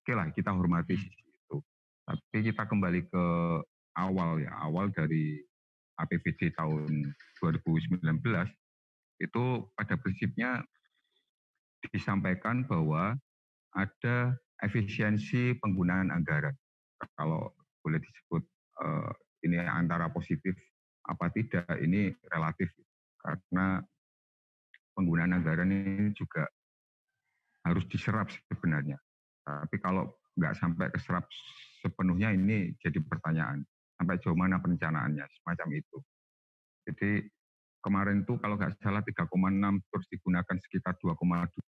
oke lah kita hormati sisi itu. Tapi kita kembali ke awal dari APBD tahun 2019 itu pada prinsipnya disampaikan bahwa ada efisiensi penggunaan anggaran. Kalau boleh disebut ini antara positif apa tidak, ini relatif. Karena penggunaan anggaran ini juga harus diserap sebenarnya. Tapi kalau nggak sampai keserap sepenuhnya, ini jadi pertanyaan. Sampai jauh mana perencanaannya, semacam itu. Jadi kemarin tuh kalau nggak salah 3,6 terus digunakan sekitar 2,2.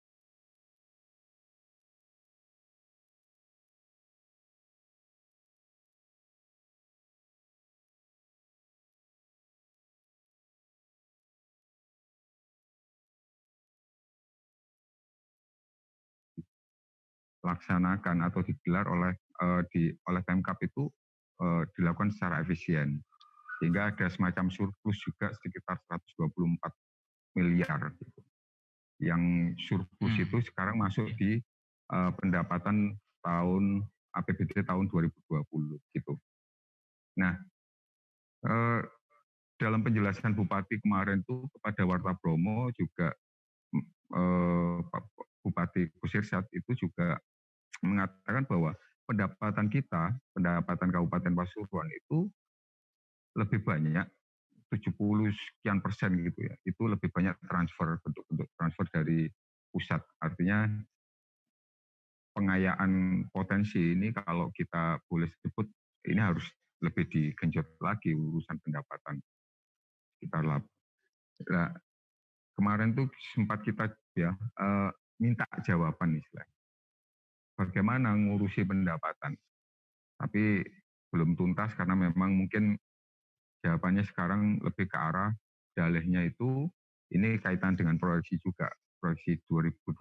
Laksanakan atau digelar oleh Pemkab itu dilakukan secara efisien. Sehingga ada semacam surplus juga sekitar 124 miliar. Gitu. Yang surplus itu sekarang masuk di pendapatan tahun APBD tahun 2020 gitu. Nah, dalam penjelasan Bupati kemarin tuh kepada Warta Bromo juga Pak Bupati Kusirsat itu juga mengatakan bahwa pendapatan Kabupaten Pasuruan itu lebih banyak 70 sekian persen gitu ya. Itu lebih banyak bentuk transfer dari pusat. Artinya pengayaan potensi ini kalau kita boleh sebut ini harus lebih digenjot lagi urusan pendapatan. Nah, kemarin tuh sempat kita ya minta jawaban istilahnya. Bagaimana ngurusi pendapatan? Tapi belum tuntas karena memang mungkin jawabannya sekarang lebih ke arah dalihnya itu ini kaitan dengan proyeksi juga, proyeksi 2020.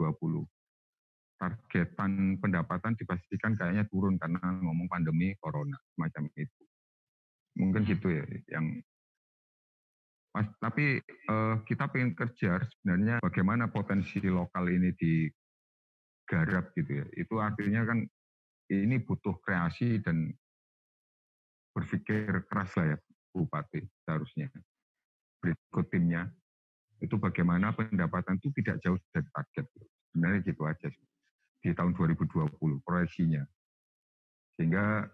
Targetan pendapatan dipastikan kayaknya turun karena ngomong pandemi corona, semacam itu. Mungkin gitu ya yang tapi kita pengen kejar sebenarnya bagaimana potensi lokal ini digarap gitu ya. Itu artinya kan ini butuh kreasi dan berpikir keras lah ya Bupati seharusnya. Berikut timnya itu bagaimana pendapatan itu tidak jauh dari target. Sebenarnya gitu aja di tahun 2020 proyeksinya. Sehingga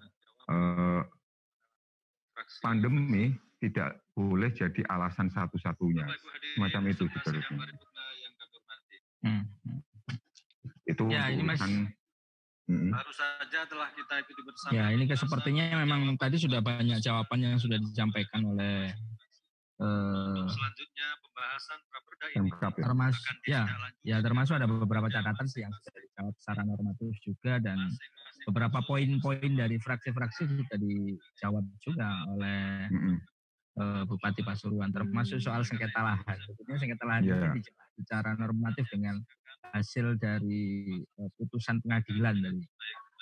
pandemi tidak boleh jadi alasan satu-satunya. Semacam itu sebenarnya. Itu ya, ini Mas. Baru saja telah kita ikuti bersama. Ya, ini sepertinya memang tadi sudah banyak jawaban yang sudah disampaikan oleh selanjutnya pembahasan praperda ini termasuk ada beberapa catatan sih yang sudah dijawab secara normatif juga dan beberapa poin-poin dari fraksi-fraksi sudah dijawab juga oleh Bupati Pasuruan, termasuk soal sengketa lahan. Sebetulnya sengketa lahan ini bicara normatif dengan hasil dari putusan pengadilan dari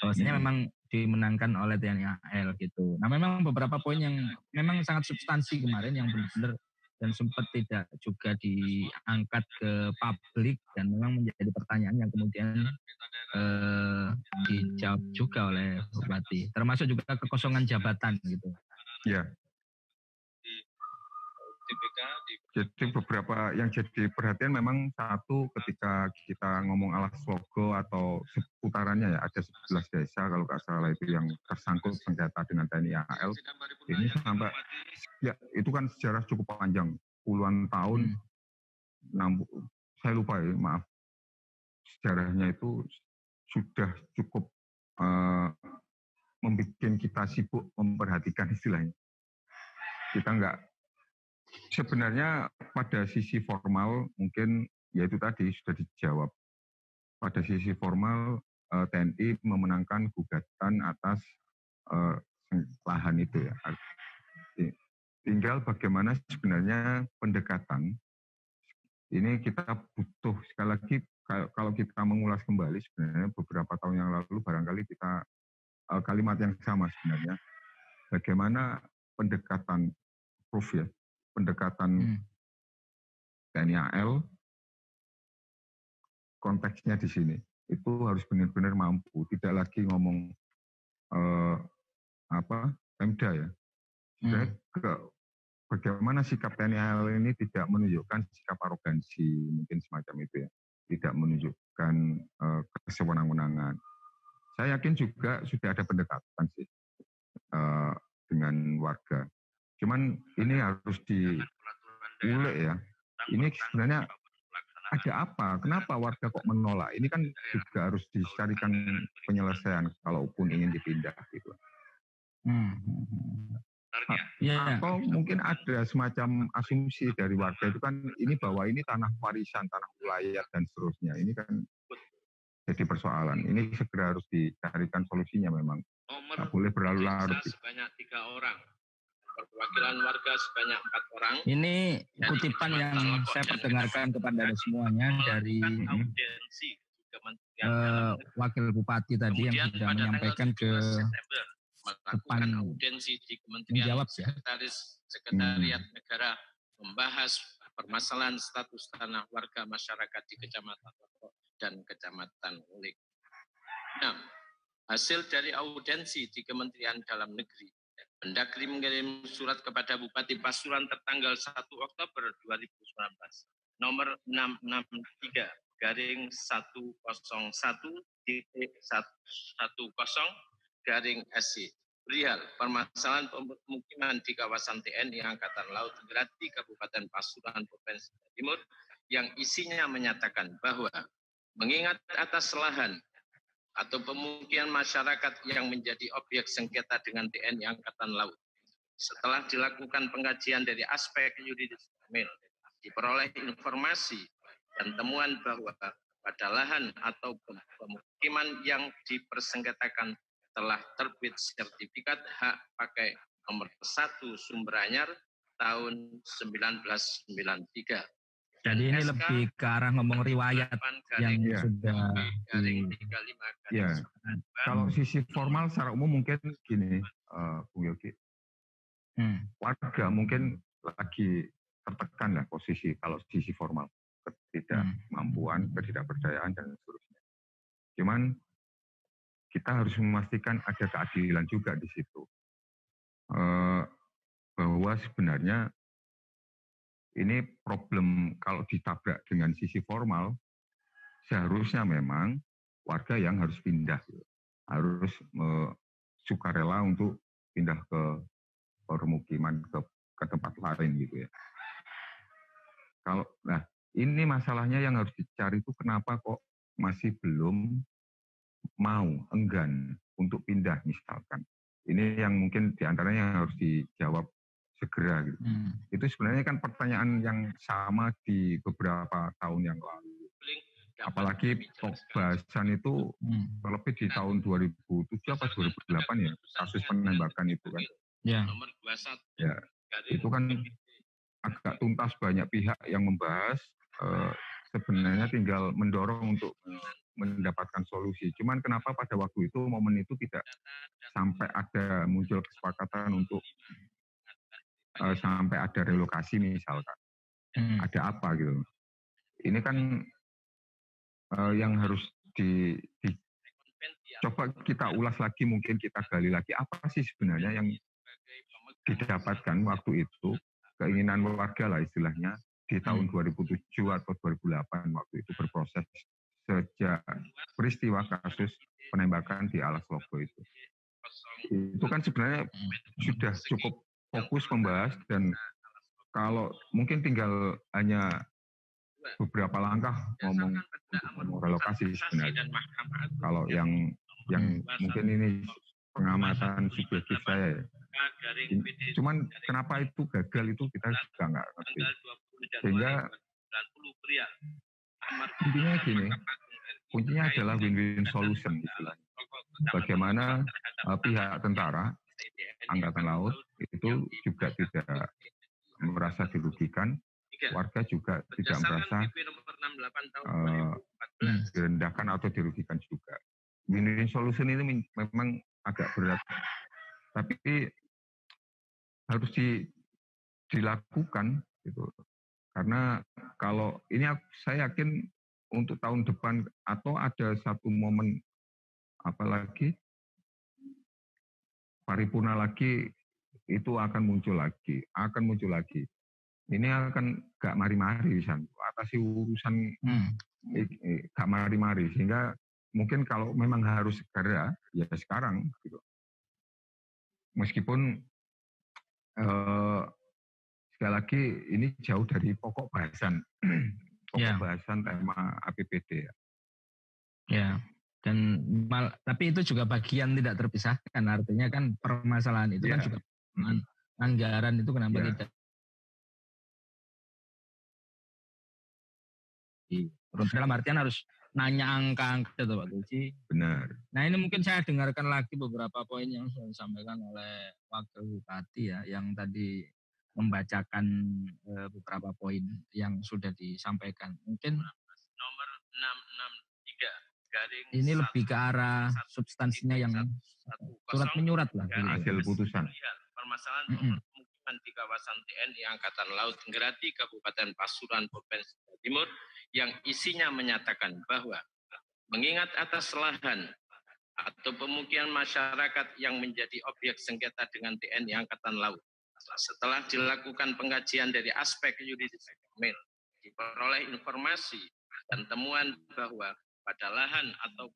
bahwasanya memang dimenangkan oleh TNI AL gitu. Nah memang beberapa poin yang memang sangat substansi kemarin yang benar-benar dan sempat tidak juga diangkat ke publik dan memang menjadi pertanyaan yang kemudian dijawab juga oleh Bupati. Termasuk juga kekosongan jabatan gitu. Ya. Jadi beberapa yang jadi perhatian memang satu ketika kita ngomong alas logo atau seputarannya ya ada 11 desa kalau nggak salah itu yang tersangkut sengketa dengan TNI AL. Ini sampai ya itu kan sejarah cukup panjang puluhan tahun. Saya lupa ya maaf sejarahnya itu sudah cukup membuat kita sibuk memperhatikan istilahnya. Kita nggak sebenarnya pada sisi formal mungkin ya itu tadi sudah dijawab. Pada sisi formal TNI memenangkan gugatan atas lahan itu ya. Tinggal bagaimana sebenarnya pendekatan ini kita butuh sekali lagi kalau kita mengulas kembali sebenarnya beberapa tahun yang lalu barangkali kita kalimat yang sama sebenarnya. Bagaimana pendekatan proof ya. Pendekatan TNI AL konteksnya di sini. itu harus benar-benar mampu, tidak lagi ngomong Pemda ya. Sebenarnya bagaimana sikap TNI AL ini tidak menunjukkan sikap arogansi, mungkin semacam itu ya, tidak menunjukkan kesewenang-wenangan. Saya yakin juga sudah ada pendekatan sih dengan warga. Cuman ini harus diulik ya. Ini sebenarnya ada apa? Kenapa warga kok menolak? Ini kan juga harus dicarikan penyelesaian kalaupun ingin dipindah gitu. Atau mungkin ada semacam asumsi dari warga itu kan ini bahwa ini tanah warisan, tanah wilayah dan seterusnya. Ini kan jadi persoalan. Ini segera harus dicarikan solusinya memang. Tidak boleh berlarut-larut. Sebanyak 3 orang. Perwakilan warga sebanyak 4 orang. Ini kutipan yang saya perdengarkan kepada semuanya dari Wakil Bupati tadi yang sudah menyampaikan ke depan audiensi di Kementerian Sekretariat Negara membahas permasalahan status tanah warga masyarakat di Kecamatan Lombok dan Kecamatan Ulik. Nah, hasil dari audiensi di Kementerian Dalam Negeri, Mendagri mengirim surat kepada Bupati Pasuruan tertanggal 1 Oktober 2019, nomor 663/101.10/SC. Perihal permasalahan pemukiman di kawasan TNI Angkatan Laut Negara di Kabupaten Pasuruan, Provinsi Jawa Timur, yang isinya menyatakan bahwa mengingat atas lahan atau pemukiman masyarakat yang menjadi objek sengketa dengan TNI Angkatan Laut, setelah dilakukan pengkajian dari aspek yuridis formil, diperoleh informasi dan temuan bahwa pada lahan atau pemukiman yang dipersengketakan telah terbit sertifikat hak pakai nomor 1 Sumber Anyar tahun 1993. Jadi ini lebih ke arah ngomong riwayat yang sudah ya. Kalau sisi formal secara umum mungkin gini, Bung Yogi. Warga mungkin lagi tertekan lah posisi kalau sisi formal, ketidakmampuan, ketidakpercayaan dan seterusnya. Cuman kita harus memastikan ada keadilan juga di situ. Bahwa sebenarnya ini problem kalau ditabrak dengan sisi formal, seharusnya memang warga yang harus pindah, harus sukarela untuk pindah ke permukiman, ke tempat lain gitu ya. Nah ini masalahnya yang harus dicari itu kenapa kok masih belum mau, enggan untuk pindah misalkan. Ini yang mungkin diantaranya yang harus dijawab segera gitu. Itu sebenarnya kan pertanyaan yang sama di beberapa tahun yang lalu. Apalagi bahasan itu terlebih di tahun 2007 atau 2008 ya, kasus penembakan itu kan. Ya, itu kan agak tuntas, banyak pihak yang membahas, sebenarnya tinggal mendorong untuk mendapatkan solusi. Cuman kenapa pada waktu itu, momen itu tidak sampai ada muncul kesepakatan untuk sampai ada relokasi misalkan. Ada apa gitu. Ini kan yang harus coba kita ulas lagi, mungkin kita gali lagi apa sih sebenarnya yang didapatkan waktu itu, keinginan warga lah istilahnya, di tahun 2007 atau 2008 waktu itu berproses sejak peristiwa kasus penembakan di Alas Logo itu. Itu kan sebenarnya sudah cukup fokus membahas, dan kalau mungkin tinggal hanya beberapa langkah ngomong relokasi sebenarnya. Kalau yang mungkin ini pengamatan subjektif saya ya. Cuman kenapa itu gagal itu kita juga nggak ngerti. Sehingga intinya gini, kuncinya adalah win-win solution istilahnya. Bagaimana pihak tentara Angkatan Laut itu juga tidak merasa dirugikan, warga juga tidak merasa direndahkan atau dirugikan juga. Win-win solution ini memang agak berat, tapi harus dilakukan gitu. Karena kalau ini saya yakin untuk tahun depan atau ada satu momen apalagi paripurna lagi itu akan muncul lagi. Ini akan gak mari-mari San. Atasi urusan gak mari-mari, sehingga mungkin kalau memang harus segera ya sekarang gitu. Meskipun sekali lagi ini jauh dari pokok bahasan bahasan tema APBD ya. Ya. Dan tapi itu juga bagian tidak terpisahkan, artinya kan permasalahan itu kan juga anggaran itu kenapa tidak turun, dalam artian harus nanya angka-angka itu Pak Tulsi. Benar. Nah ini mungkin saya dengarkan lagi beberapa poin yang sudah disampaikan oleh Wakil Bupati ya, yang tadi membacakan beberapa poin yang sudah disampaikan. Mungkin nomor 663 ini lebih ke arah substansinya yang surat menyurat lah. Hasil putusan. Permasalahan pemukiman di kawasan TNI Angkatan Laut Gerati Kabupaten Pasuruan Provinsi Jawa Timur yang isinya menyatakan bahwa mengingat atas lahan atau pemukiman masyarakat yang menjadi objek sengketa dengan TNI Angkatan Laut, setelah dilakukan pengkajian dari aspek yuridis formil, diperoleh informasi dan temuan bahwa pada lahan atau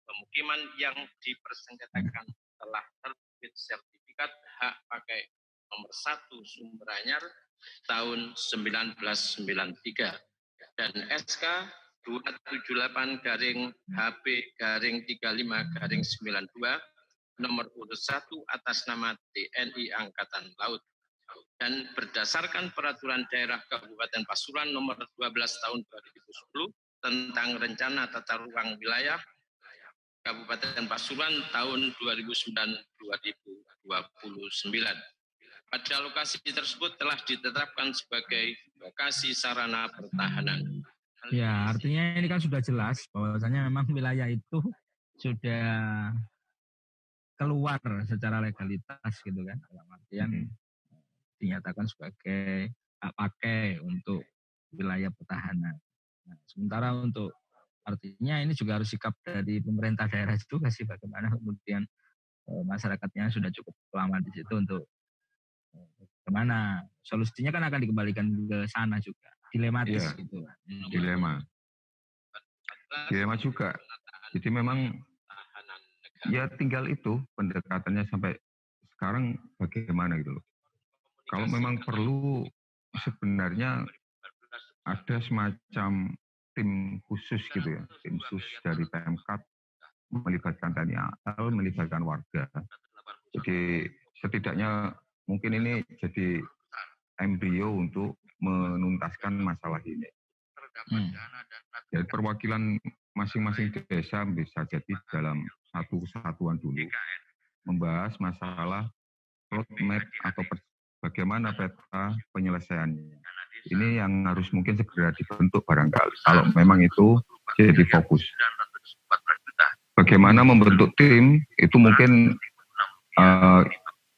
pemukiman yang dipersengketakan telah terbit sertifikat hak pakai nomor 1 Sumber Anyar tahun 1993 dan SK 278-HB-35-92 nomor urut 1 atas nama TNI Angkatan Laut, dan berdasarkan peraturan daerah Kabupaten Pasuruan nomor 12 tahun 2010 tentang rencana tata ruang wilayah Kabupaten Pasuruan tahun 2009-2029. Pada lokasi tersebut telah ditetapkan sebagai lokasi sarana pertahanan. Ya, artinya ini kan sudah jelas bahwasanya memang wilayah itu sudah keluar secara legalitas gitu kan, dalam artian dinyatakan sebagai hak pakai untuk wilayah pertahanan. Nah, sementara untuk artinya ini juga harus sikap dari pemerintah daerah itu sih, bagaimana kemudian masyarakatnya sudah cukup lama di situ untuk bagaimana solusinya kan akan dikembalikan ke sana juga, dilematis gitu. Dilema juga. Jadi memang ya tinggal itu pendekatannya sampai sekarang bagaimana gitu loh. Kalau memang perlu sebenarnya ada semacam tim khusus gitu ya, tim khusus dari Pemkab melibatkan TNI AL, melibatkan warga. Jadi setidaknya mungkin ini jadi embrio untuk menuntaskan masalah ini. Jadi perwakilan masing-masing desa bisa jadi dalam satu kesatuan dulu membahas masalah roadmap atau bagaimana peta penyelesaiannya. Ini yang harus mungkin segera dibentuk barangkali. Kalau memang itu jadi fokus. Bagaimana membentuk tim itu mungkin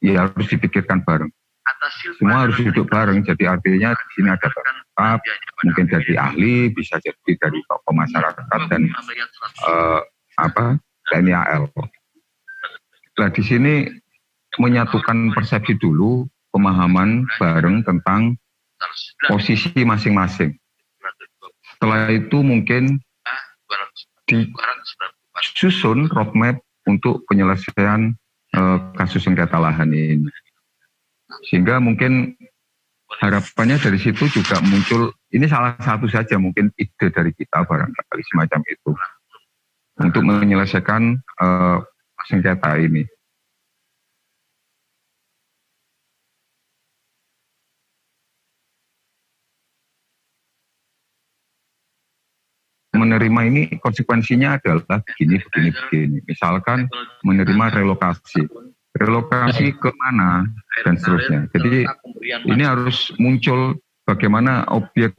ya harus dipikirkan bareng. Semua harus duduk bareng. Jadi artinya di sini ada tetap, mungkin jadi ahli, bisa jadi dari tokoh masyarakat dan TNI AL. Nah di sini menyatukan persepsi dulu, pemahaman bareng tentang posisi masing-masing. Setelah itu mungkin disusun roadmap untuk penyelesaian kasus sengketa lahan ini. Sehingga mungkin harapannya dari situ juga muncul, ini salah satu saja mungkin ide dari kita barangkali semacam itu untuk menyelesaikan sengketa ini. Menerima ini konsekuensinya adalah begini. Misalkan menerima relokasi ke mana dan seterusnya. Jadi ini harus muncul bagaimana objek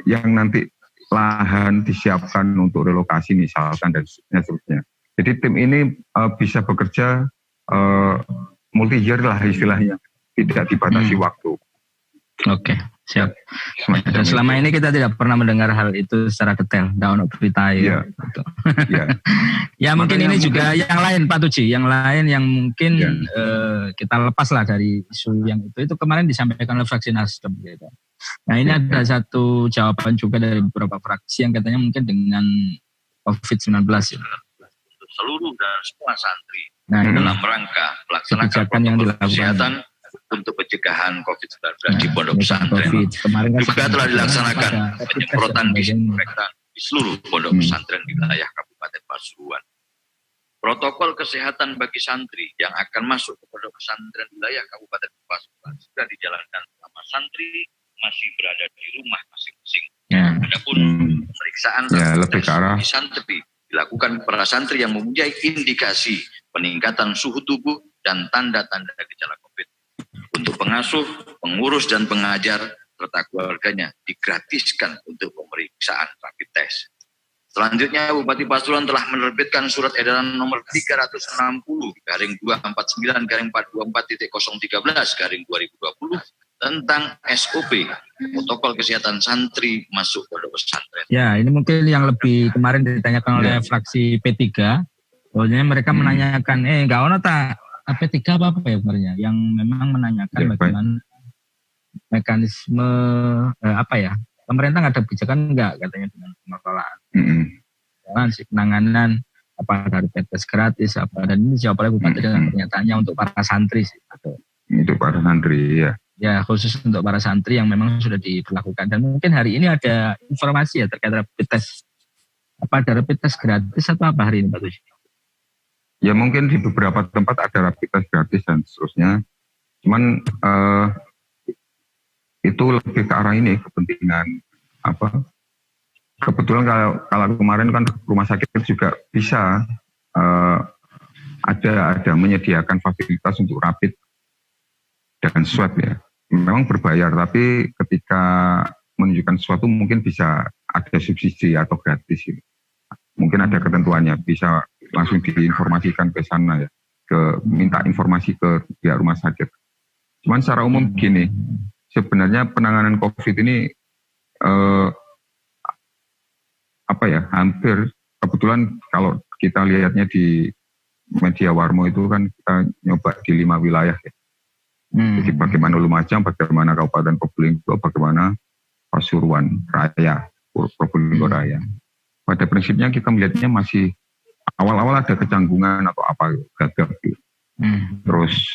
yang nanti lahan disiapkan untuk relokasi misalkan dan seterusnya. Jadi tim ini bisa bekerja multi year lah istilahnya, tidak dibatasi waktu. Oke. Siap. Dan selama ini kita tidak pernah mendengar hal itu secara detail, daun berita ya. Gitu. Ya mungkin ini juga yang lain Pak Tuji, yang lain yang mungkin kita lepas lah dari isu yang itu kemarin disampaikan oleh fraksi Nasdem gitu. Nah ini ada satu jawaban juga dari beberapa fraksi yang katanya mungkin dengan COVID-19 ya. Untuk seluruh dan semua santri dalam rangka melaksanakan protokol kesehatan untuk pencegahan COVID-19 di pondok pesantren. Juga telah dilaksanakan penyemprotan disinfektan di seluruh pondok pesantren di wilayah Kabupaten Pasuruan. Protokol kesehatan bagi santri yang akan masuk ke pondok pesantren wilayah Kabupaten Pasuruan sudah dijalankan selama santri masih berada di rumah masing-masing. Adapun pemeriksaan lebih ke arah bagi santri dilakukan para santri yang mempunyai indikasi peningkatan suhu tubuh dan tanda-tanda gejala COVID. Untuk pengasuh, pengurus, dan pengajar, serta keluarganya digratiskan untuk pemeriksaan rapid test. Selanjutnya, Bupati Pasuruan telah menerbitkan surat edaran nomor 360-424.013/2020 tentang SOP, protokol kesehatan santri masuk pondok pesantren. Ya, ini mungkin yang lebih kemarin ditanyakan oleh fraksi P3. Pokoknya mereka menanyakan, nggak ono tak P3 apa ya sebenarnya, yang memang menanyakan bagaimana mekanisme pemerintah nggak ada kebijakan enggak katanya dengan pengelolaan penanganan dari tes gratis dan ini dijawab oleh Bupati dengan pernyataannya untuk para santri sih. Untuk para santri ya khusus untuk para santri yang memang sudah diberlakukan. Dan mungkin hari ini ada informasi ya terkait rapid test, ada rapid test gratis atau apa hari ini Pak Tuji? Ya mungkin di beberapa tempat ada rapid test gratis dan seterusnya. Cuman itu lebih ke arah ini kepentingan Kebetulan kalau kemarin kan rumah sakit juga bisa ada menyediakan fasilitas untuk rapid dan swab ya. Memang berbayar, tapi ketika menunjukkan sesuatu mungkin bisa ada subsidi atau gratis gitu. Mungkin ada ketentuannya, bisa langsung diinformasikan ke sana ya, minta informasi ke pihak rumah sakit. Cuman secara umum gini, sebenarnya penanganan COVID ini hampir kebetulan kalau kita lihatnya di media Warmo itu kan kita nyoba di 5 wilayah ya. Jadi bagaimana Lumajang, bagaimana Kabupaten Probolinggo, bagaimana Pasuruan Raya, Probolinggo Raya. Pada prinsipnya kita melihatnya masih awal-awal ada kecanggungan atau apa gagap gitu. Terus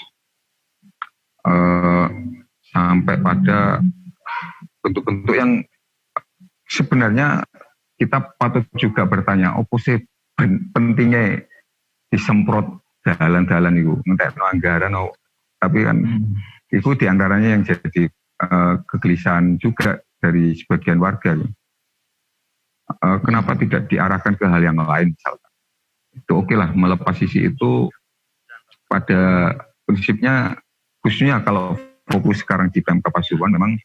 sampai pada bentuk-bentuk yang sebenarnya kita patut juga bertanya, apa sih pentingnya disemprot jalan-jalan itu, ngentekno anggaran, tapi kan itu diantaranya yang jadi kegelisahan juga dari sebagian warga. Kenapa tidak diarahkan ke hal yang lain misalkan? Itu oke lah, melepas sisi itu pada prinsipnya khususnya kalau fokus sekarang di Pemkab Pasuruan memang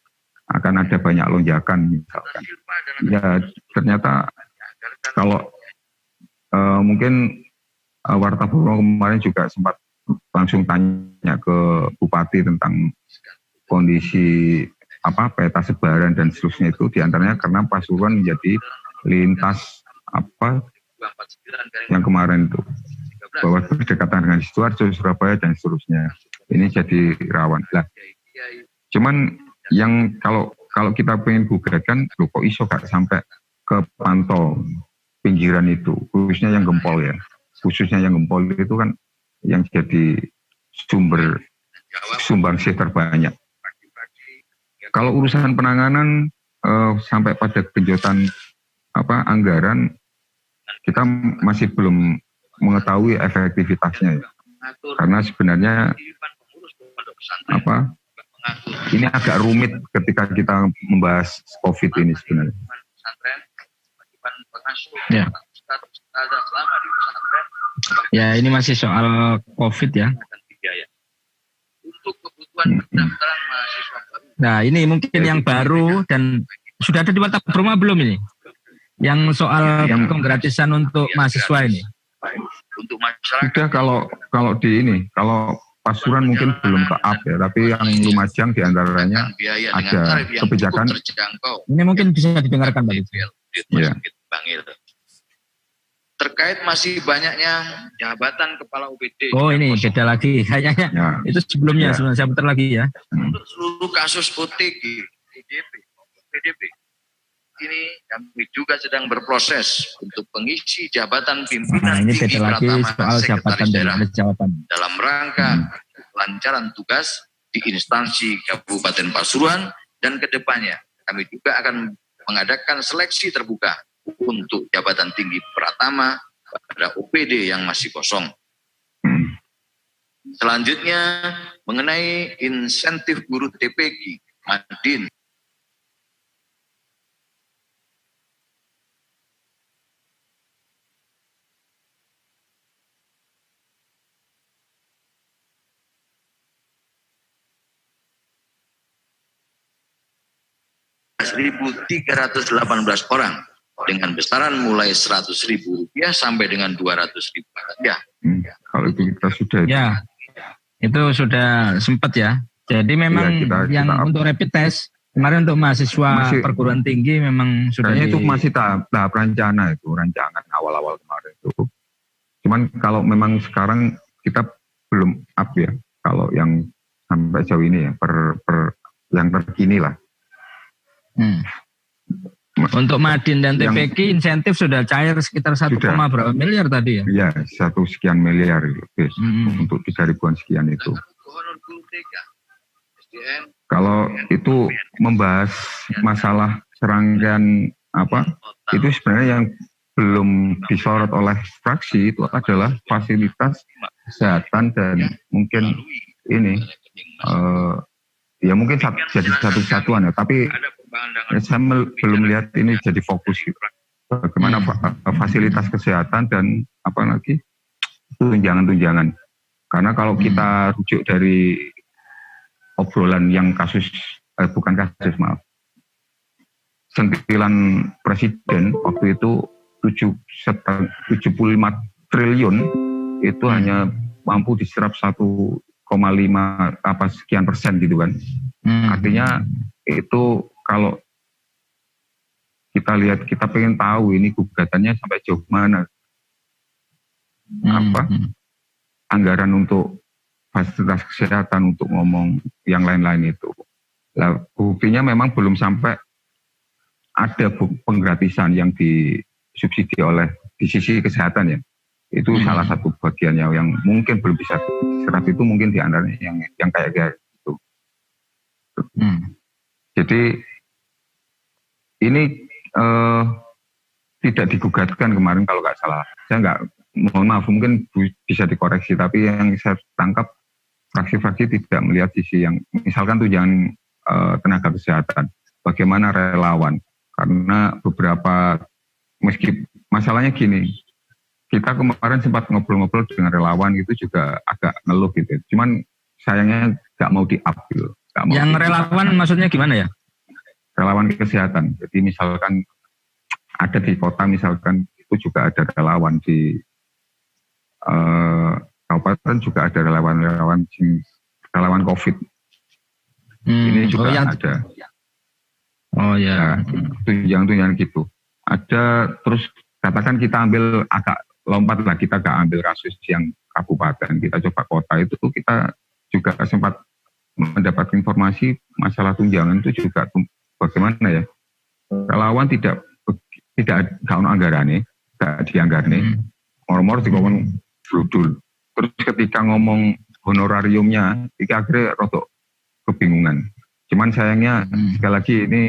akan ada banyak lonjakan misalkan. Ya ternyata kalau mungkin wartawan kemarin juga sempat langsung tanya ke Bupati tentang kondisi peta sebaran dan seterusnya itu diantaranya karena Pasuruan menjadi lintas yang kemarin itu bahwa berdekatan dengan Sidoarjo, Surabaya dan seterusnya ini jadi rawan lah. Cuman yang kalau kita pengen gugatkan, kok iso gak sampai ke pantau pinggiran itu, khususnya yang Gempol ya, itu kan yang jadi sumber sumbangsih terbanyak. Kalau urusan penanganan sampai pada genjotan anggaran, kita masih belum mengetahui efektivitasnya ya. Karena sebenarnya ini agak rumit ketika kita membahas COVID ini sebenarnya. Ya ini masih soal COVID ya. Nah ini mungkin yang baru dan sudah ada di Warta Broma belum ini? Yang soal penggratisan untuk mahasiswa ini. Sudah kalau di ini, kalau Pasuruan mungkin belum ke up ya, tapi yang Lumajang diantaranya ada kebijakan. Ini mungkin bisa didengarkan Pak. Ya. Terkait masih banyaknya jabatan kepala UPD. Oh ini beda lagi kayaknya. Ya. Itu sebelumnya, sebelum saya putar lagi ya. Untuk seluruh kasus OTG, PDP, ini kami juga sedang berproses untuk pengisi jabatan pimpinan ini tinggi Pratama Sekretaris Daerah dalam rangka kelancaran tugas di instansi Kabupaten Pasuruan, dan kedepannya kami juga akan mengadakan seleksi terbuka untuk jabatan tinggi Pratama pada OPD yang masih kosong. Selanjutnya mengenai insentif guru TPG, Madin. Rp1.318 orang dengan besaran mulai Rp100.000 sampai dengan Rp200.000. Ya. Kalau itu kita sudah. Ya, itu sudah sempat ya. Jadi memang ya, kita untuk rapid test kemarin untuk mahasiswa perguruan tinggi memang sudah. Itu masih tahap rancangan awal-awal kemarin itu. Cuman kalau memang sekarang kita belum up ya. Kalau yang sampai jauh ini ya yang terkini lah. Untuk Madin dan TPG insentif sudah cair sekitar 1, berapa miliar tadi ya? Iya, 1 sekian miliar lebih untuk 3.000-an sekian itu. Kalau itu membahas masalah serangkaian itu sebenarnya yang belum disorot oleh fraksi itu adalah fasilitas kesehatan dan mungkin ini ya mungkin jadi satu kesatuan ya, tapi saya belum lihat ini jadi fokus gitu. Bagaimana fasilitas kesehatan dan apalagi tunjangan-tunjangan. Karena kalau kita rujuk dari obrolan yang sentilan presiden waktu itu 75 triliun itu hanya mampu diserap 1,5 sekian persen gitu kan. Artinya itu kalau kita lihat, kita pengen tahu ini gugatannya sampai jauh mana. Anggaran untuk fasilitas kesehatan, untuk ngomong yang lain-lain itu. Nah, buktinya memang belum sampai ada penggratisan yang disubsidi oleh di sisi kesehatan ya. Itu salah satu bagiannya yang mungkin belum bisa diserap, itu mungkin di antaranya yang kayak gitu. Jadi ini tidak digugatkan kemarin kalau nggak salah. Saya mohon maaf, mungkin bisa dikoreksi, tapi yang saya tangkap fraksi-fraksi tidak melihat sisi yang misalkan tunjangan tenaga kesehatan, bagaimana relawan, karena beberapa meski masalahnya gini, kita kemarin sempat ngobrol-ngobrol dengan relawan itu juga agak ngeluh gitu. Cuman sayangnya nggak mau di-up gitu. Yang relawan maksudnya gimana ya? Relawan kesehatan. Jadi misalkan ada di kota, misalkan itu juga ada relawan di kabupaten juga ada relawan COVID. Ini juga ada. Oh ya. Tunjangan gitu. Ada, terus katakan kita ambil agak lompat lah, kita gak ambil kasus yang kabupaten, kita coba kota, itu kita juga sempat mendapat informasi masalah tunjangan itu juga bagaimana ya, relawan tidak ono anggarane, gak dianggarane, mor-mor dikongkon brudul. Terus ketika ngomong honorariumnya, itu akhirnya rotok kebingungan. Cuman sayangnya sekali lagi ini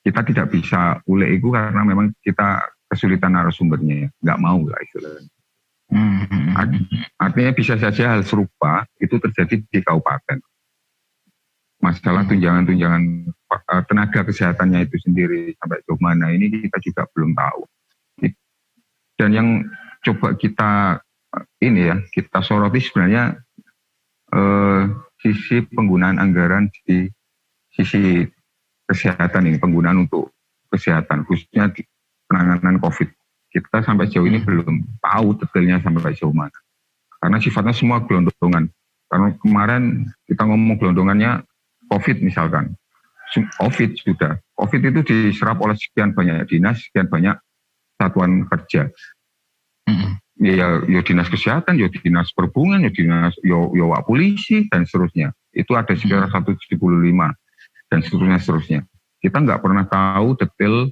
kita tidak bisa ulek itu karena memang kita kesulitan narasumbernya, nggak mau lah istilahnya. Artinya bisa saja hal serupa itu terjadi di kabupaten. Masalah tunjangan-tunjangan tenaga kesehatannya itu sendiri sampai jauh mana ini kita juga belum tahu. Dan yang coba kita kita soroti sebenarnya sisi penggunaan anggaran di sisi kesehatan ini, penggunaan untuk kesehatan khususnya di penanganan COVID. Kita sampai jauh ini belum tahu detailnya sampai jauh mana. Karena sifatnya semua gelondongan. Karena kemarin kita ngomong gelondongannya COVID misalkan. COVID sudah. COVID itu diserap oleh sekian banyak dinas, sekian banyak satuan kerja. Ya dinas kesehatan, ya dinas perhubungan, ya dinas polisi dan seterusnya. Itu ada sekitar 175 dan seterusnya. Kita nggak pernah tahu detail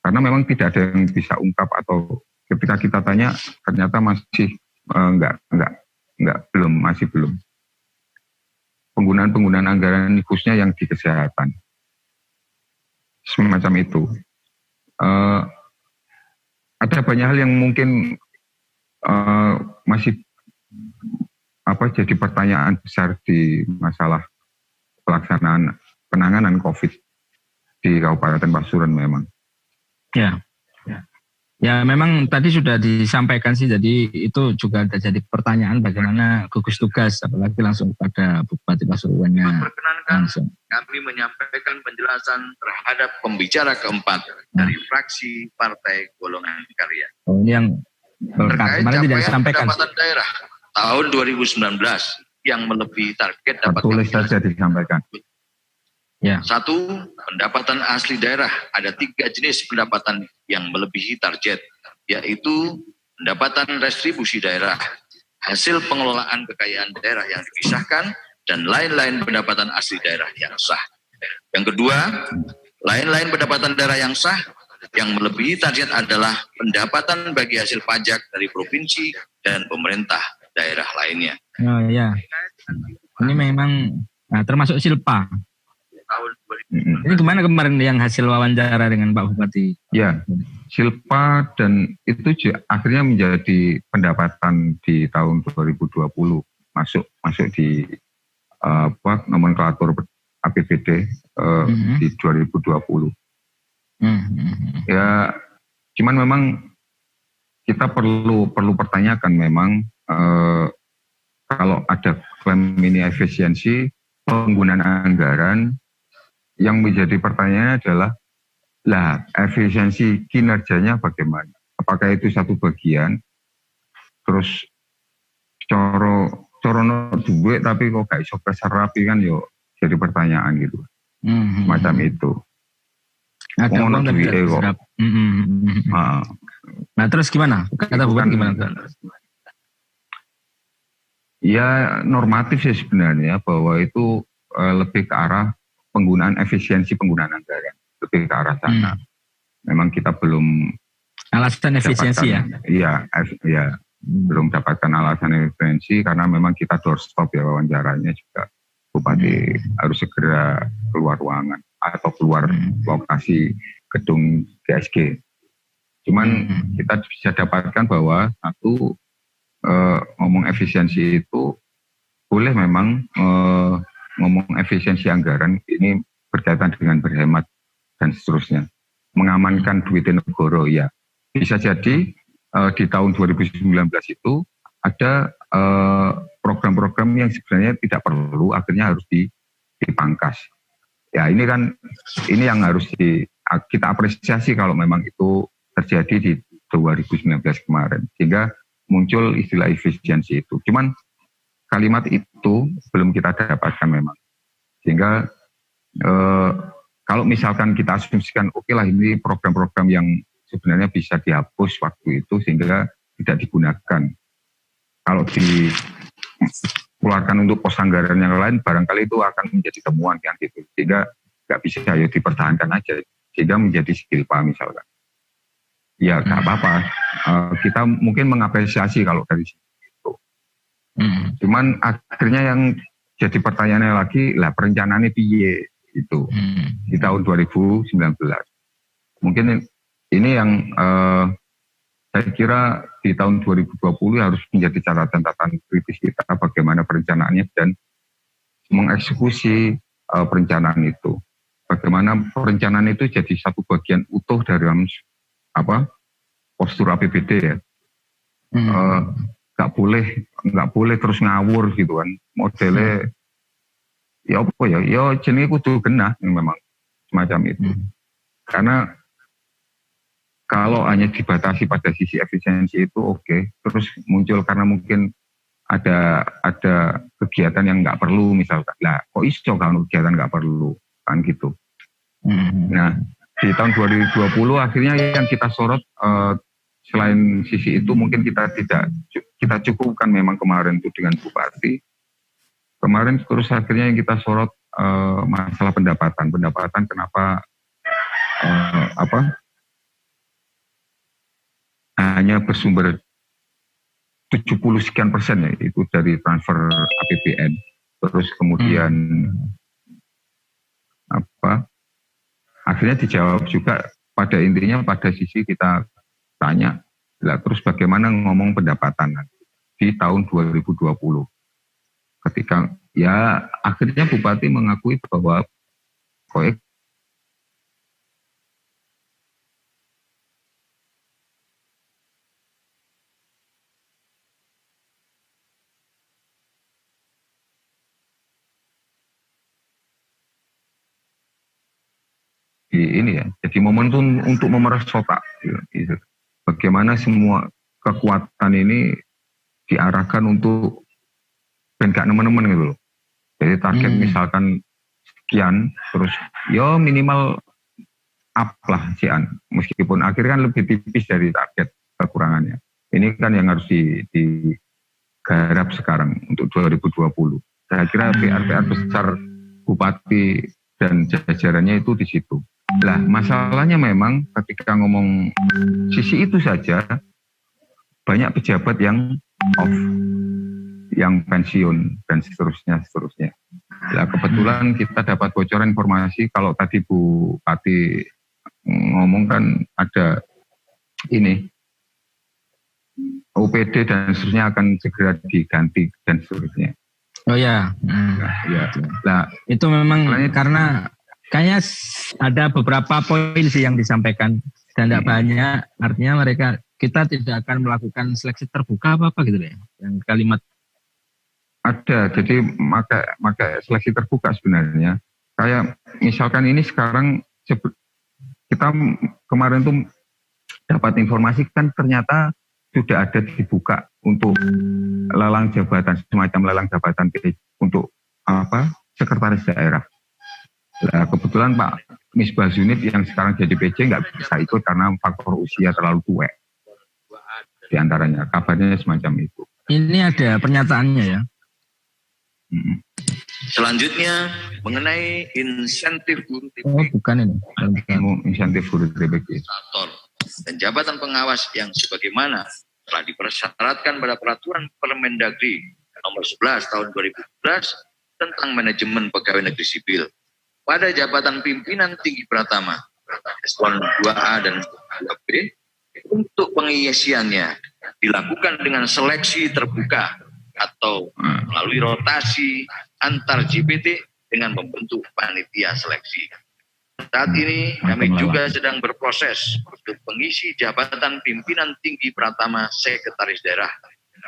karena memang tidak ada yang bisa ungkap atau ketika kita tanya ternyata masih masih belum. Penggunaan anggaran khususnya yang di kesehatan. Semacam itu. Ada banyak hal yang mungkin masih jadi pertanyaan besar di masalah pelaksanaan penanganan COVID di Kabupaten Pasuruan memang. Ya memang tadi sudah disampaikan sih, jadi itu juga ada jadi pertanyaan bagaimana gugus tugas, apalagi langsung pada Bupati Pasuruannya. Perkenankan kami menyampaikan penjelasan terhadap pembicara keempat dari fraksi Partai Golongan Karya. Oh, ini yang terkait kemarin tidak disampaikan. Pendapatan daerah tahun 2019 yang melebihi target dapat tulis saja disampaikan. Ya. 1. Pendapatan asli daerah. Ada 3 jenis pendapatan yang melebihi target, yaitu pendapatan restribusi daerah, hasil pengelolaan kekayaan daerah yang dipisahkan, dan lain-lain pendapatan asli daerah yang sah. Yang kedua, lain-lain pendapatan daerah yang sah yang melebihi target adalah pendapatan bagi hasil pajak dari provinsi dan pemerintah daerah lainnya. Oh ya, ini memang termasuk silpa. Ini gimana kemarin yang hasil wawancara dengan Pak Bupati? Ya, silpa dan itu akhirnya menjadi pendapatan di tahun 2020 masuk di nomenklatur APBD di 2020. Ya, cuman memang kita perlu pertanyakan memang kalau ada klaim ini efisiensi penggunaan anggaran. Yang menjadi pertanyaan adalah, efisiensi kinerjanya bagaimana? Apakah itu satu bagian, terus coro duit tapi kok gak iso keserapi kan yo jadi pertanyaan gitu. Macam itu. Ada duit kok. Nah terus gimana? Kata Bupati gimana? Ya normatif sih sebenarnya bahwa itu lebih ke arah efisiensi penggunaan anggaran, lebih ke arah sana. Memang kita belum alasan efisiensi ya. Belum dapatkan alasan efisiensi karena memang kita doorstop ya wawancaranya juga Bupati harus segera keluar ruangan atau keluar lokasi gedung GSG. Cuman kita bisa dapatkan bahwa satu ngomong efisiensi itu boleh memang ngomong efisiensi anggaran ini berkaitan dengan berhemat dan seterusnya. Mengamankan duit negara ya. Bisa jadi di tahun 2019 itu ada program-program yang sebenarnya tidak perlu akhirnya harus dipangkas. Ya ini yang harus kita apresiasi kalau memang itu terjadi di 2019 kemarin. Sehingga muncul istilah efisiensi itu. Cuman kalimat itu belum kita dapatkan memang. Sehingga kalau misalkan kita asumsikan oke lah ini program-program yang sebenarnya bisa dihapus waktu itu sehingga tidak digunakan. Kalau dikeluarkan untuk pos anggaran yang lain barangkali itu akan menjadi temuan yang gitu. Sehingga nggak bisa dipertahankan aja. Sehingga menjadi silpa misalkan. Ya nggak apa-apa. Kita mungkin mengapresiasi kalau dari situ. Cuman akhirnya yang jadi pertanyaannya lagi perencanaannya piye itu di tahun 2019. Mungkin ini yang saya kira di tahun 2020 harus menjadi catatan kritis kita bagaimana perencanaannya dan mengeksekusi perencanaan itu. Bagaimana perencanaan itu jadi satu bagian utuh dalam postur APBD ya. Nggak boleh terus ngawur gitu kan modelnya ya jenenge kudu genah memang semacam itu karena kalau hanya dibatasi pada sisi efisiensi itu oke. Terus muncul karena mungkin ada kegiatan yang nggak perlu misalkan. Lah kok iso kan kegiatan nggak perlu kan gitu. Nah di tahun 2020 akhirnya yang kita sorot selain sisi itu mungkin kita cukupkan memang kemarin itu dengan Bupati. Kemarin terus akhirnya yang kita sorot masalah pendapatan kenapa hanya bersumber 70 sekian persen ya itu dari transfer APBN. Terus kemudian akhirnya dijawab juga pada intinya pada sisi kita tanya lah terus bagaimana ngomong pendapatan di tahun 2020 ketika ya akhirnya Bupati mengakui bahwa proyek ini ya, jadi momentum untuk memeras otak. Gitu. Bagaimana semua kekuatan ini diarahkan untuk ben gak nemen-nemen gitu loh. Jadi target misalkan sekian, terus ya minimal up lah sian. Meskipun akhirnya kan lebih tipis dari target kekurangannya. Ini kan yang harus digarap sekarang untuk 2020. Saya kira PR besar Bupati dan jajarannya itu di situ. Lah masalahnya memang ketika ngomong sisi itu saja banyak pejabat yang off, yang pensiun dan seterusnya. Lah kebetulan kita dapat bocoran informasi kalau tadi Bupati ngomong kan ada ini OPD dan seterusnya akan segera diganti dan seterusnya. Oh ya. Nah, itu memang karena kayaknya ada beberapa poin sih yang disampaikan dan tidak banyak, artinya kita tidak akan melakukan seleksi terbuka apa gitu deh, yang kalimat ada, jadi maka seleksi terbuka sebenarnya, kayak misalkan ini sekarang kita kemarin tuh dapat informasi kan ternyata sudah ada dibuka untuk lelang jabatan, semacam lelang jabatan untuk sekretaris daerah. Nah, kebetulan Pak Misbah Zunid yang sekarang jadi PJ nggak bisa ikut karena faktor usia terlalu tua. Di antaranya, kabarnya semacam itu. Ini ada pernyataannya ya. Selanjutnya mengenai insentif guru TPG. Oh bukan ini. Insentif guru TPG. Dan jabatan pengawas yang sebagaimana telah dipersyaratkan pada peraturan Permendagri nomor 11 tahun 2011 tentang manajemen pegawai negeri sipil. Pada jabatan pimpinan tinggi Pratama, eselon 2A dan 2B, untuk pengisiannya dilakukan dengan seleksi terbuka atau melalui rotasi antar JPT dengan membentuk panitia seleksi. Saat ini kami juga sedang berproses untuk pengisi jabatan pimpinan tinggi Pratama Sekretaris Daerah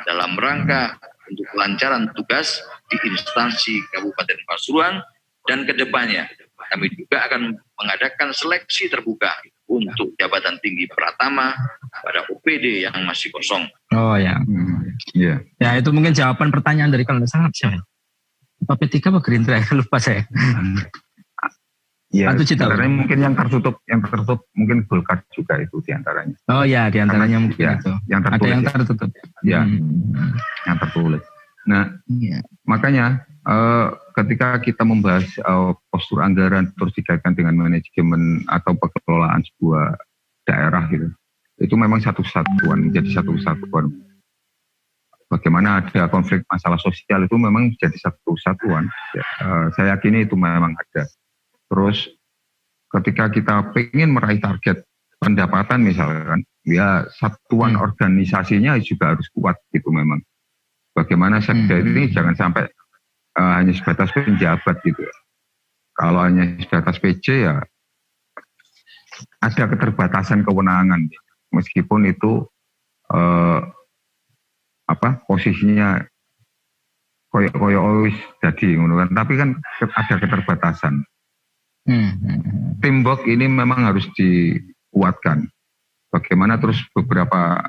dalam rangka untuk kelancaran tugas di instansi Kabupaten Pasuruan. Dan kedepannya kami juga akan mengadakan seleksi terbuka untuk jabatan tinggi Pratama pada OPD yang masih kosong. Oh ya, ya itu mungkin jawaban pertanyaan dari kalau tidak salah siapa? Apa P3 apa Gerindra? Lupa saya. Ya, sebenarnya mungkin yang tertutup mungkin Golkar juga itu diantaranya. Oh ya, diantaranya mungkin ya, itu. Yang tertulis, ada yang tertutup. Ya, yang tertulis. Nah, makanya ketika kita membahas postur anggaran terus dikaitkan dengan manajemen atau pengelolaan sebuah daerah gitu, itu memang menjadi satu kesatuan. Bagaimana ada konflik masalah sosial itu memang menjadi satu kesatuan. Saya yakini itu memang ada. Terus ketika kita ingin meraih target pendapatan misalkan, ya satuan organisasinya juga harus kuat gitu memang. Bagaimana sekda ini jangan sampai hanya sebatas penjabat gitu ya. Kalau hanya sebatas PJ ya ada keterbatasan kewenangan. Meskipun itu posisinya koyo jadi kan, tapi kan ada keterbatasan. Teamwork ini memang harus dikuatkan. Bagaimana terus beberapa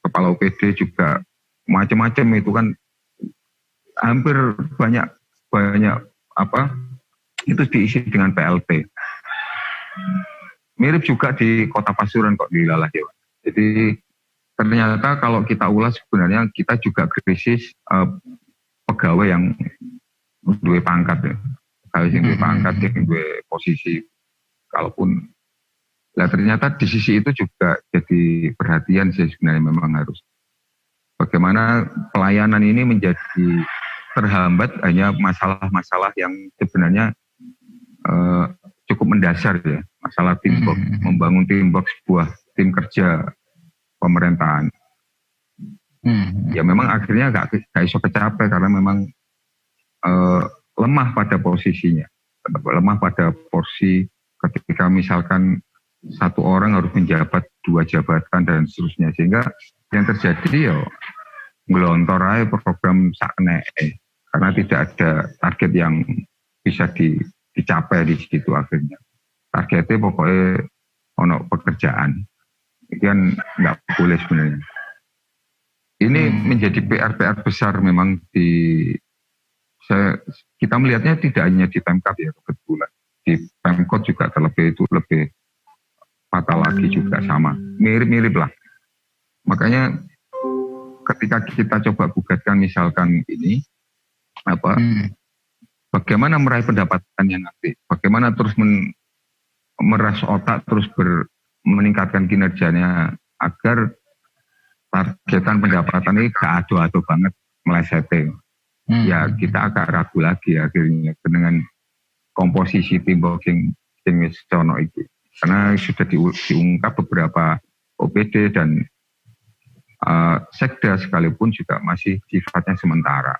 kepala OPD juga macam-macam itu kan hampir banyak itu diisi dengan PLT. Mirip juga di Kota Pasuruan kok di Lalah ya. Jadi ternyata kalau kita ulas sebenarnya kita juga krisis pegawai yang dua pangkat ya. Pegawai yang dua pangkat, yang dua posisi. Kalaupun ternyata di sisi itu juga jadi perhatian sih sebenarnya memang harus. Bagaimana pelayanan ini menjadi terhambat hanya masalah-masalah yang sebenarnya cukup mendasar ya. Masalah teamwork, membangun teamwork sebuah tim kerja pemerintahan. Ya memang akhirnya gak iso kecapai karena memang lemah pada posisinya. Lemah pada porsi ketika misalkan satu orang harus menjabat 2 jabatan dan seterusnya. Sehingga yang terjadi ya ngelontor aja program sakne. Karena tidak ada target yang bisa dicapai di situ akhirnya. Targetnya pokoknya ono pekerjaan. Itu kan nggak boleh sebenarnya. Ini menjadi PR besar memang kita melihatnya tidak hanya di Pemkab ya kebetulan. Di Pemkot juga terlebih itu lebih fatal lagi juga sama. Mirip-mirip lah. Makanya ketika kita coba gugatkan misalkan ini, bagaimana meraih pendapatan yang nanti, bagaimana terus meras otak, terus meningkatkan kinerjanya agar targetan pendapatan ini gak ado-ado banget melesetnya. Ya kita agak ragu lagi akhirnya dengan komposisi teamwork yang sono itu. Karena sudah diungkap beberapa OPD dan sekda sekalipun juga masih sifatnya sementara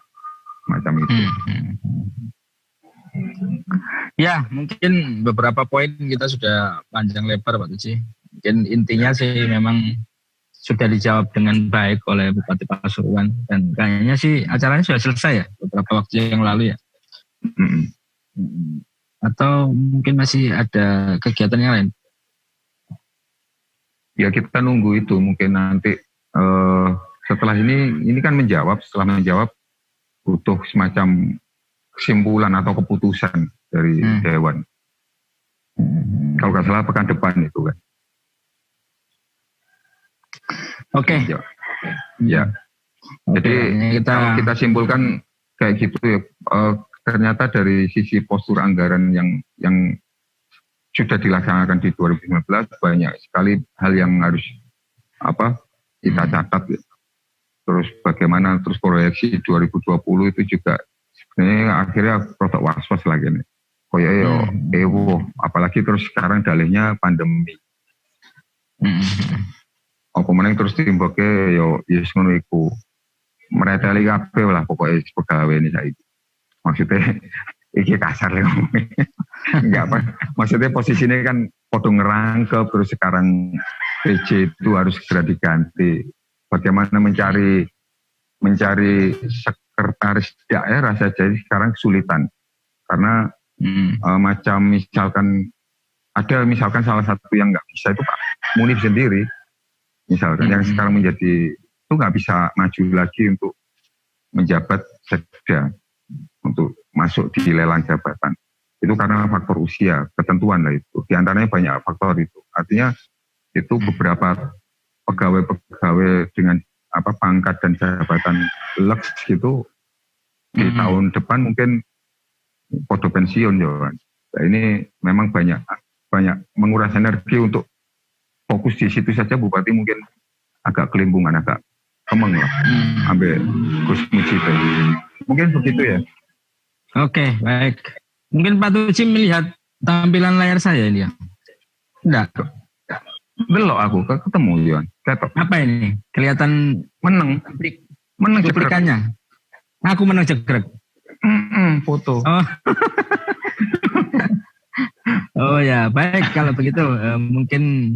macam itu. Ya, mungkin beberapa poin kita sudah panjang lebar Pak Tuji. Mungkin intinya sih memang sudah dijawab dengan baik oleh Bupati Pasuruan dan kayaknya sih acaranya sudah selesai ya beberapa waktu yang lalu ya. Atau mungkin masih ada kegiatan yang lain? Ya kita nunggu itu mungkin nanti setelah ini kan setelah menjawab butuh semacam kesimpulan atau keputusan dari Dewan. Kalau nggak salah pekan depan itu kan. Oke. Ya. Jadi kalau kita simpulkan kayak gitu ya, ternyata dari sisi postur anggaran yang sudah dilaksanakan di 2019 banyak sekali hal yang harus kita catat. Ya. Terus bagaimana terus proyeksi 2020 itu juga sebenarnya akhirnya produk was-was lagi nih. Apalagi terus sekarang dalihnya pandemi. Kemudian terus timboknya yes ngono iku. Mereteli kabeh lah pokoknya pegawai ini saiki. Maksudnya iki kasar lho. Enggak apa. Maksudnya posisinya kan podo ngerangkep terus sekarang PJ itu harus segera diganti. Bagaimana mencari sekretaris daerah saja sekarang kesulitan. Karena macam misalkan salah satu yang nggak bisa itu Pak Munif sendiri. Misalkan yang sekarang menjadi itu nggak bisa maju lagi untuk menjabat sekda untuk masuk di lelang jabatan. Itu karena faktor usia, ketentuan lah itu. Di antaranya banyak faktor itu. Artinya itu beberapa pegawai dengan pangkat dan jabatan leks gitu di tahun depan mungkin podo pensiun ya. Nah, ini memang banyak menguras energi untuk fokus di situ saja. Bupati mungkin agak kelimpungan, agak kemeng lah ambil Gus Mujib. Mungkin begitu ya. Oke, baik. Mungkin Pak Tuji melihat tampilan layar saya ini ya? Enggak. Belok aku ketemu Yon. Apa ini? Kelihatan menang cuplikannya. Aku menang jegrek. Foto. Oh ya, baik kalau begitu mungkin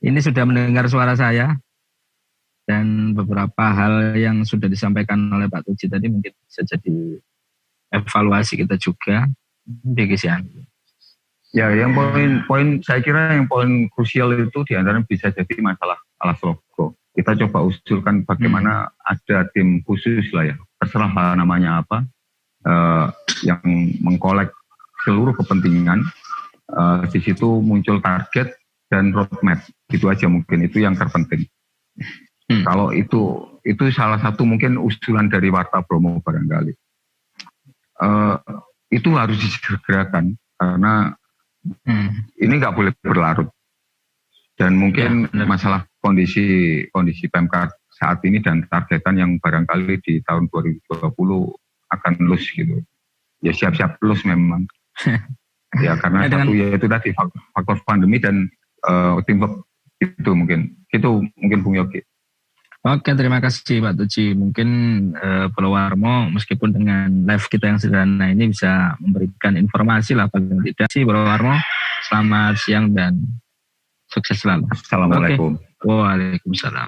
ini sudah mendengar suara saya dan beberapa hal yang sudah disampaikan oleh Pak Tuji tadi mungkin bisa jadi evaluasi kita juga. Begisian. Ya, yang poin saya kira yang poin krusial itu diantaranya bisa jadi masalah alas logo. kita coba usulkan bagaimana ada tim khusus lah ya, terserah namanya apa, yang mengkolek seluruh kepentingan. Di situ muncul target dan roadmap, itu aja mungkin, itu yang terpenting. Kalau itu salah satu mungkin usulan dari Warta Bromo barangkali. Itu harus disegerakan karena ini nggak boleh berlarut. Dan mungkin masalah kondisi Pemkab saat ini dan targetan yang barangkali di tahun 2020 akan lus gitu. Ya siap-siap lus memang. Ya karena satu yaitu tadi faktor pandemi dan teamwork itu mungkin. Itu mungkin Bung Yogi. Oke, terima kasih Pak Tuci. Mungkin Purwowarmo meskipun dengan live kita yang sederhana ini bisa memberikan informasi lah paling tidak sih Purwowarmo. Selamat siang dan sukses selalu. Assalamualaikum. Waalaikumsalam.